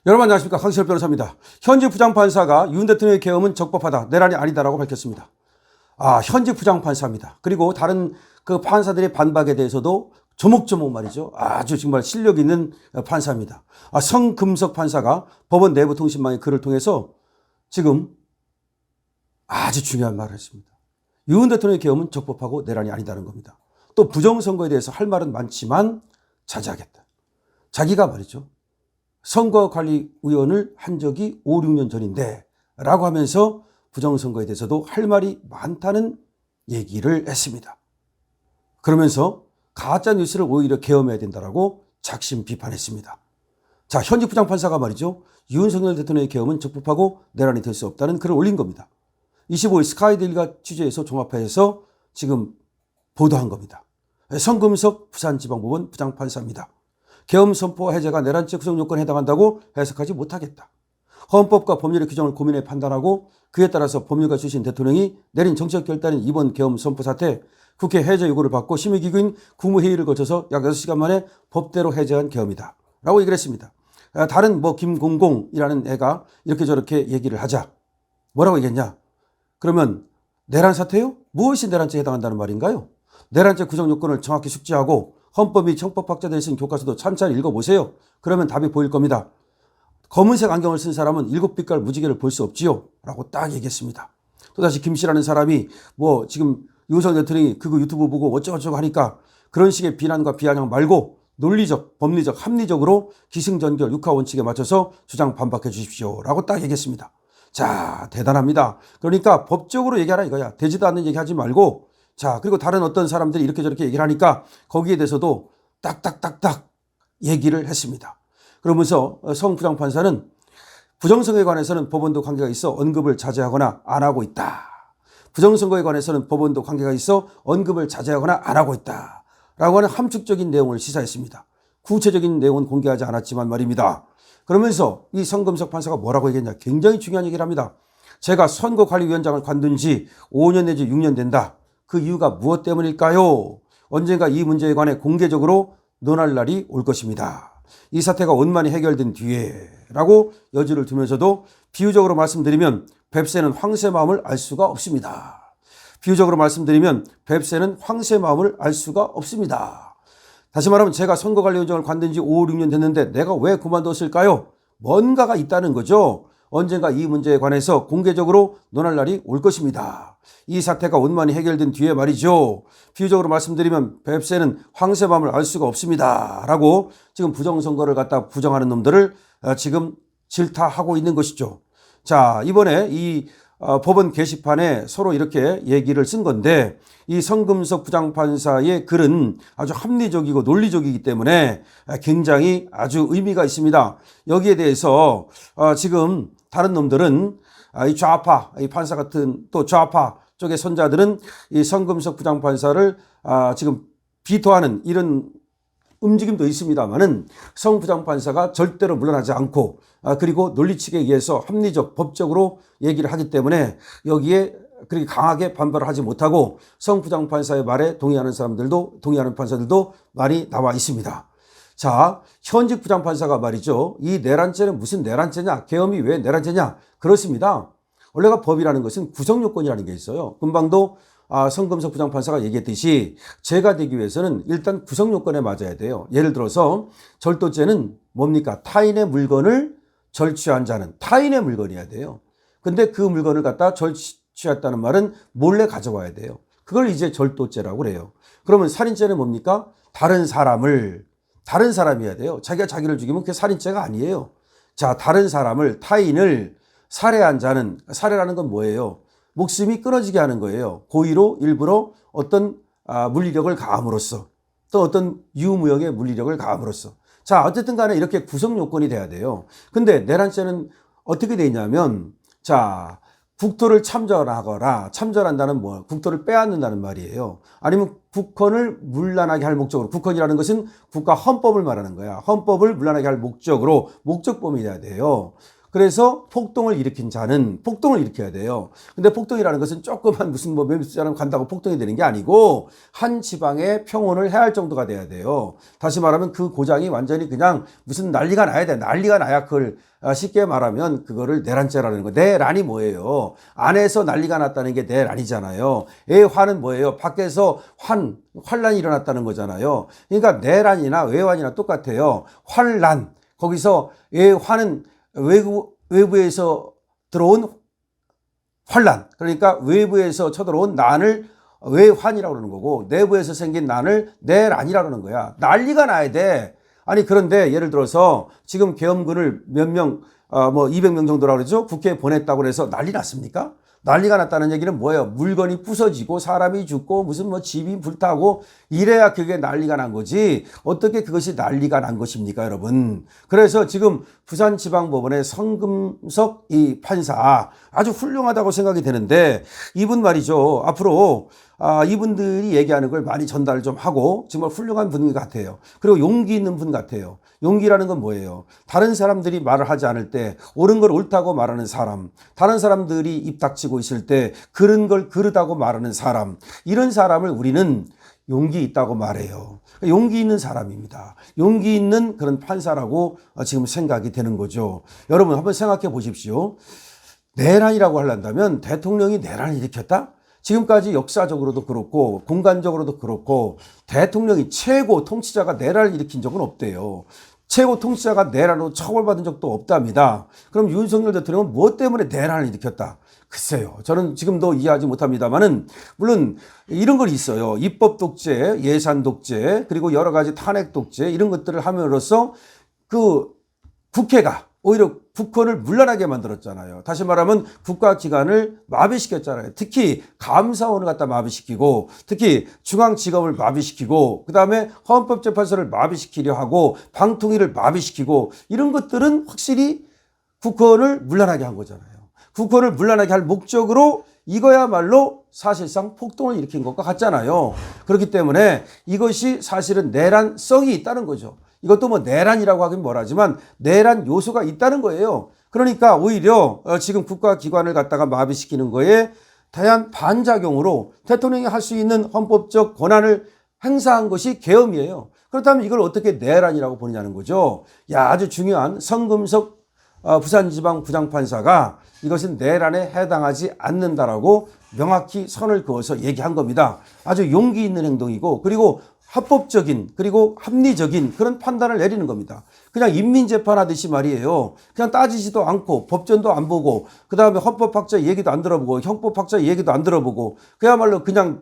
여러분 안녕하십니까. 강시열 변호사입니다. 현직 부장판사가 윤 대통령의 계엄은 적법하다, 내란이 아니다라고 밝혔습니다. 현직 부장판사입니다. 그리고 다른 그 판사들의 반박에 대해서도 조목조목 말이죠. 아주 정말 실력 있는 판사입니다. 성금석 판사가 법원 내부 통신망의 글을 통해서 지금 아주 중요한 말을 했습니다. 윤 대통령의 계엄은 적법하고 내란이 아니다는 겁니다. 또 부정선거에 대해서 할 말은 많지만 자제하겠다. 자기가 말이죠. 선거관리위원을 한 적이 5, 6년 전인데 라고 하면서 부정선거에 대해서도 할 말이 많다는 얘기를 했습니다. 그러면서 가짜뉴스를 오히려 계엄해야 된다라고 작심 비판했습니다. 자, 현직 부장판사가 말이죠. 윤석열 대통령의 계엄은 적법하고 내란이 될 수 없다는 글을 올린 겁니다. 25일 스카이데일리가 취재해서 종합해서 지금 보도한 겁니다. 성금석 부산지방법원 부장판사입니다. 계엄 선포 해제가 내란죄 구성 요건에 해당한다고 해석하지 못하겠다. 헌법과 법률의 규정을 고민해 판단하고 그에 따라서 법률가 출신 대통령이 내린 정치적 결단인 이번 계엄 선포 사태, 국회 해제 요구를 받고 심의기구인 국무회의를 거쳐서 약 6시간 만에 법대로 해제한 계엄이다 라고 얘기를 했습니다. 다른 김공공이라는 애가 이렇게 저렇게 얘기를 하자. 뭐라고 얘기했냐? 그러면 내란 사태요? 무엇이 내란죄에 해당한다는 말인가요? 내란죄 구성 요건을 정확히 숙지하고 헌법 및 형법학자들이 쓴 교과서도 찬찬히 읽어보세요. 그러면 답이 보일 겁니다. 검은색 안경을 쓴 사람은 7빛깔 무지개를 볼 수 없지요 라고 딱 얘기했습니다. 또다시 김씨라는 사람이 지금 윤석열 대통령이 그거 유튜브 보고 어쩌고저쩌고 하니까 그런 식의 비난과 비아냥 말고 논리적, 법리적, 합리적으로 기승전결 6하 원칙에 맞춰서 주장 반박해 주십시오 라고 딱 얘기했습니다. 자, 대단합니다. 그러니까 법적으로 얘기하라 이거야. 되지도 않는 얘기 하지 말고, 자, 그리고 다른 어떤 사람들이 이렇게 저렇게 얘기를 하니까 거기에 대해서도 딱딱딱딱 얘기를 했습니다. 그러면서 성 부장판사는 부정선거에 관해서는 법원도 관계가 있어 언급을 자제하거나 안 하고 있다. 부정선거에 관해서는 법원도 관계가 있어 언급을 자제하거나 안 하고 있다. 라고 하는 함축적인 내용을 시사했습니다. 구체적인 내용은 공개하지 않았지만 말입니다. 그러면서 이 성금석 판사가 뭐라고 얘기했냐. 굉장히 중요한 얘기를 합니다. 제가 선거관리위원장을 관둔 지 5년 내지 6년 된다. 그 이유가 무엇 때문일까요? 언젠가 이 문제에 관해 공개적으로 논할 날이 올 것입니다. 이 사태가 원만히 해결된 뒤에 라고 여지를 두면서도 비유적으로 말씀드리면 뱁새는 황새 마음을 알 수가 없습니다. 비유적으로 말씀드리면 뱁새는 황새 마음을 알 수가 없습니다. 다시 말하면 제가 선거관리위원장을 관둔 지 5, 6년 됐는데 내가 왜 그만뒀을까요? 뭔가가 있다는 거죠. 언젠가 이 문제에 관해서 공개적으로 논할 날이 올 것입니다. 이 사태가 원만히 해결된 뒤에 말이죠. 비유적으로 말씀드리면 뱁새는 황새 마음을 알 수가 없습니다. 라고 지금 부정선거를 갖다 부정하는 놈들을 지금 질타하고 있는 것이죠. 자, 이번에 이 법원 게시판에 서로 이렇게 얘기를 쓴 건데 이 성금석 부장판사의 글은 아주 합리적이고 논리적이기 때문에 굉장히 아주 의미가 있습니다. 여기에 대해서 지금 다른 놈들은 이 좌파, 이 판사 같은 또 좌파 쪽의 선자들은 이 성금석 부장판사를 지금 비토하는 이런 움직임도 있습니다만은 성 부장판사가 절대로 물러나지 않고 그리고 논리칙에 의해서 합리적, 법적으로 얘기를 하기 때문에 여기에 그렇게 강하게 반발을 하지 못하고 성 부장판사의 말에 동의하는 판사들도 많이 나와 있습니다. 자, 현직 부장판사가 말이죠. 이 내란죄는 무슨 내란죄냐? 계엄이 왜 내란죄냐? 그렇습니다. 원래가 법이라는 것은 구성요건이라는 게 있어요. 금방도 성금석 부장판사가 얘기했듯이 죄가 되기 위해서는 일단 구성요건에 맞아야 돼요. 예를 들어서 절도죄는 뭡니까? 타인의 물건을 절취한 자는 타인의 물건이어야 돼요. 근데 그 물건을 갖다 절취했다는 말은 몰래 가져와야 돼요. 그걸 이제 절도죄라고 그래요. 그러면 살인죄는 뭡니까? 다른 사람이어야 돼요. 자기가 자기를 죽이면 그게 살인죄가 아니에요. 자, 다른 사람을, 타인을 살해한 자는, 살해라는 건 뭐예요? 목숨이 끊어지게 하는 거예요. 고의로 일부러 어떤 물리력을 가함으로써 또 어떤 유무형의 물리력을 가함으로써. 자, 어쨌든 간에 이렇게 구성 요건이 돼야 돼요. 근데 내란죄는 어떻게 돼 있냐면, 자, 국토를 참전한다는 뭐, 국토를 빼앗는다는 말이에요. 아니면 국헌을 문란하게 할 목적으로, 국헌이라는 것은 국가 헌법을 말하는 거야. 헌법을 문란하게 할 목적으로 목적범이 돼야 돼요. 그래서 폭동을 일으킨 자는 폭동을 일으켜야 돼요. 근데 폭동이라는 것은 조그만 무슨 뭐 몇몇 사람 간다고 폭동이 되는 게 아니고 한 지방의 평온을 해할 정도가 돼야 돼요. 다시 말하면 그 고장이 완전히 그냥 무슨 난리가 나야 돼. 난리가 나야 그걸 쉽게 말하면 그거를 내란죄라는 거. 내란이 뭐예요? 안에서 난리가 났다는 게 내란이잖아요. 화는 뭐예요? 밖에서 환란이 일어났다는 거잖아요. 그러니까 내란이나 외환이나 똑같아요. 환란. 거기서 화는 외부에서 들어온 환란. 그러니까 외부에서 쳐들어온 난을 외환이라고 그러는 거고, 내부에서 생긴 난을 내란이라고 그러는 거야. 난리가 나야 돼. 아니, 그런데 예를 들어서 지금 계엄군을 몇 명, 200명 정도라고 그러죠? 국회에 보냈다고 해서 난리 났습니까? 난리가 났다는 얘기는 뭐예요? 물건이 부서지고 사람이 죽고 무슨 집이 불타고 이래야 그게 난리가 난 거지. 어떻게 그것이 난리가 난 것입니까, 여러분? 그래서 지금 부산지방법원의 성금석 이 판사 아주 훌륭하다고 생각이 되는데, 이분 말이죠. 앞으로 이분들이 얘기하는 걸 많이 전달을 좀 하고 정말 훌륭한 분 같아요. 그리고 용기 있는 분 같아요. 용기라는 건 뭐예요? 다른 사람들이 말을 하지 않을 때 옳은 걸 옳다고 말하는 사람, 다른 사람들이 입 닥치고 있을 때 그른 걸 그르다고 말하는 사람, 이런 사람을 우리는 용기 있다고 말해요. 용기 있는 사람입니다. 용기 있는 그런 판사라고 지금 생각이 되는 거죠. 여러분 한번 생각해 보십시오. 내란이라고 하려면 대통령이 내란을 일으켰다? 지금까지 역사적으로도 그렇고 공간적으로도 그렇고 대통령이 최고 통치자가 내란을 일으킨 적은 없대요. 최고 통치자가 내란으로 처벌받은 적도 없답니다. 그럼 윤석열 대통령은 무엇 때문에 내란을 일으켰다? 글쎄요. 저는 지금도 이해하지 못합니다만은, 물론 이런 걸 있어요. 입법 독재, 예산 독재, 그리고 여러 가지 탄핵 독재, 이런 것들을 함으로써 그 국회가 오히려 국권을 문란하게 만들었잖아요. 다시 말하면 국가기관을 마비시켰잖아요. 특히 감사원을 갖다 마비시키고, 특히 중앙지검을 마비시키고, 그 다음에 헌법재판소를 마비시키려 하고, 방통위를 마비시키고, 이런 것들은 확실히 국권을 문란하게 한 거잖아요. 국권을 문란하게 할 목적으로 이거야말로 사실상 폭동을 일으킨 것과 같잖아요. 그렇기 때문에 이것이 사실은 내란성이 있다는 거죠. 이것도 뭐 내란이라고 하긴 뭐라지만 내란 요소가 있다는 거예요. 그러니까 오히려 지금 국가기관을 갖다가 마비시키는 거에 대한 반작용으로 대통령이 할 수 있는 헌법적 권한을 행사한 것이 계엄이에요. 그렇다면 이걸 어떻게 내란이라고 보느냐는 거죠. 아주 중요한 성금석 부산지방 부장판사가 이것은 내란에 해당하지 않는다라고 명확히 선을 그어서 얘기한 겁니다. 아주 용기 있는 행동이고, 그리고 합법적인 그리고 합리적인 그런 판단을 내리는 겁니다. 그냥 인민재판하듯이 말이에요. 그냥 따지지도 않고 법전도 안 보고, 그 다음에 헌법학자 얘기도 안 들어보고 형법학자 얘기도 안 들어보고, 그야말로 그냥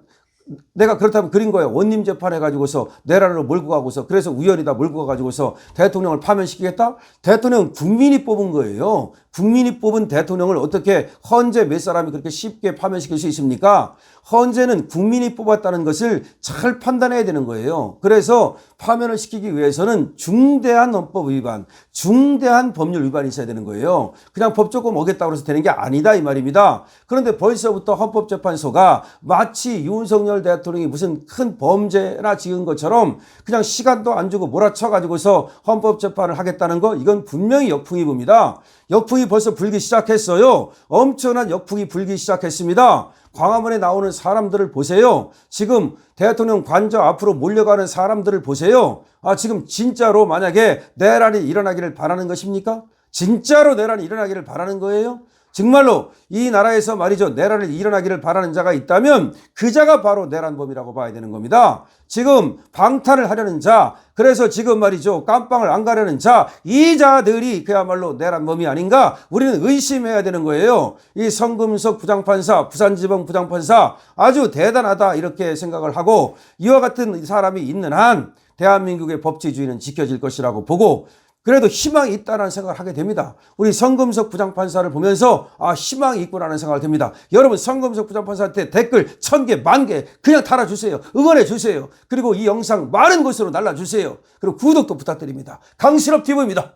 내가 그렇다면 그린 거예요. 원님 재판해가지고서 내란으로 몰고 가고서, 그래서 우연이다 몰고 가가지고서 대통령을 파면시키겠다? 대통령은 국민이 뽑은 거예요. 국민이 뽑은 대통령을 어떻게 헌재 몇 사람이 그렇게 쉽게 파면시킬 수 있습니까? 헌재는 국민이 뽑았다는 것을 잘 판단해야 되는 거예요. 그래서 파면을 시키기 위해서는 중대한 헌법 위반, 중대한 법률 위반이 있어야 되는 거예요. 그냥 법 조금 어겼다고 해서 되는 게 아니다 이 말입니다. 그런데 벌써부터 헌법재판소가 마치 윤석열 대통령이 무슨 큰 범죄나 지은 것처럼 그냥 시간도 안 주고 몰아쳐가지고서 헌법재판을 하겠다는 거, 이건 분명히 역풍이 붑니다. 역풍이 벌써 불기 시작했어요. 엄청난 역풍이 불기 시작했습니다. 광화문에 나오는 사람들을 보세요. 지금 대통령 관저 앞으로 몰려가는 사람들을 보세요. 지금 진짜로 만약에 내란이 일어나기를 바라는 것입니까? 진짜로 내란이 일어나기를 바라는 거예요? 정말로 이 나라에서 말이죠, 내란이 일어나기를 바라는 자가 있다면 그 자가 바로 내란범이라고 봐야 되는 겁니다. 지금 방탄을 하려는 자, 그래서 지금 말이죠, 깜빵을 안 가려는 자, 이 자들이 그야말로 내란범이 아닌가 우리는 의심해야 되는 거예요. 이 성금석 부장판사, 부산지방 부장판사 아주 대단하다 이렇게 생각을 하고, 이와 같은 사람이 있는 한 대한민국의 법치주의는 지켜질 것이라고 보고, 그래도 희망이 있다는 생각을 하게 됩니다. 우리 성금석 부장판사를 보면서 희망이 있구나라는 생각을 듭니다. 여러분 성금석 부장판사한테 댓글 1000개, 10,000개 그냥 달아주세요. 응원해 주세요. 그리고 이 영상 많은 곳으로 날라주세요. 그리고 구독도 부탁드립니다. 강신업 TV입니다.